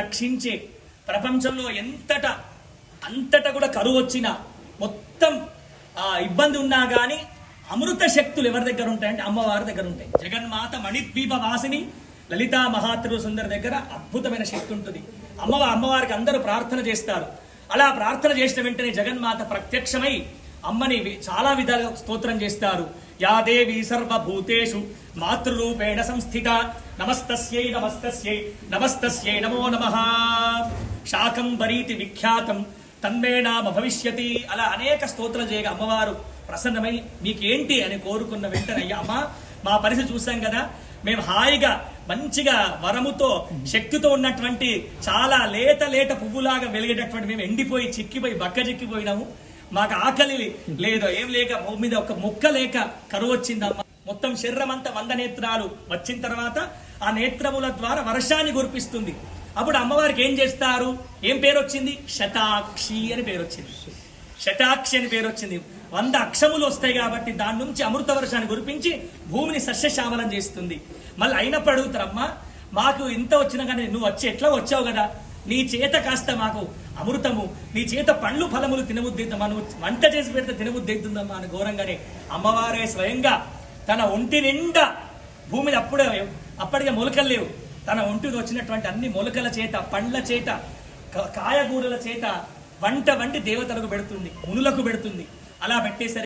రక్షించే ప్రపంచంలో అంతటా కూడా కరువు వచ్చినా మొత్తం ఇబ్బంది ఉన్నా గానీ అమృత శక్తులు ఎవరి దగ్గర ఉంటాయంటే అమ్మవారి దగ్గర ఉంటాయి. జగన్మాత మణిద్వీప వాసిని లలితా మహాత్రి సుందరి దగ్గర అద్భుతమైన శక్తి ఉంటుంది. అమ్మవారికి అందరూ ప్రార్థన చేస్తారు. అలా ప్రార్థన చేసిన వెంటనే జగన్మాత ప్రత్యక్షమై అమ్మని చాలా విధాలుగా స్తోత్రం చేస్తారు. యా దేవి సర్వభూతేషు మాతృరూపేణ సంస్థిత నమస్తస్యై నమస్తస్యై నమస్తస్యై నమో నమః శాకంబరీతి విఖ్యాతం తన్మే నామ భవిష్యతి. అలా అనేక స్తోత్రం చేయగా అమ్మవారు ప్రసన్నమై మీకేంటి అని కోరుకున్న వెంటనే అయ్యా అమ్మ మా పరిస్థితి చూసాం కదా, మేము హాయిగా మంచిగా వరముతో శక్తితో ఉన్నటువంటి చాలా లేత పువ్వులాగా వెలిగేటటువంటి మేము ఎండిపోయి చిక్కిపోయి బక్కజిక్కిపోయినాము. మాకు ఆకలి లేదు, ఏం లేక భూమి మీద ఒక మొక్క లేక కరువు వచ్చిందమ్మ. మొత్తం శరీరం అంతా 100 నేత్రాలు వచ్చిన తర్వాత ఆ నేత్రముల ద్వారా వర్షాన్ని కురిపిస్తుంది. అప్పుడు అమ్మవారికి ఏం చేస్తారు? ఏం పేరు వచ్చింది? శతాక్షి అని పేరు వచ్చింది. శతాక్షి అని పేరు వచ్చింది. 100 అక్షములు వస్తాయి కాబట్టి దాని నుంచి అమృత వర్షాన్ని కురిపించి భూమిని సస్యశ్యామలం చేస్తుంది. మళ్ళీ అయినప్పుడు అడుగుతారమ్మా, మాకు ఇంత వచ్చినా కానీ నువ్వు ఎట్లా వచ్చావు కదా, నీ చేత కాస్త మాకు అమృతము, నీ చేత పండ్లు ఫలములు తినబుద్ధిద్దామా, నువ్వు వంట చేసి పెడితే తినబుద్ధిద్దామా అని ఘోరంగానే అమ్మవారే స్వయంగా తన ఒంటి నిండా భూమిని అప్పటికే మొలకలు లేవు, తన ఒంటికి వచ్చినటువంటి అన్ని మొలకల చేత పండ్ల చేత కాయగూరల చేత వంటి దేవతలకు పెడుతుంది, మునులకు పెడుతుంది. అలా పెట్టేసరి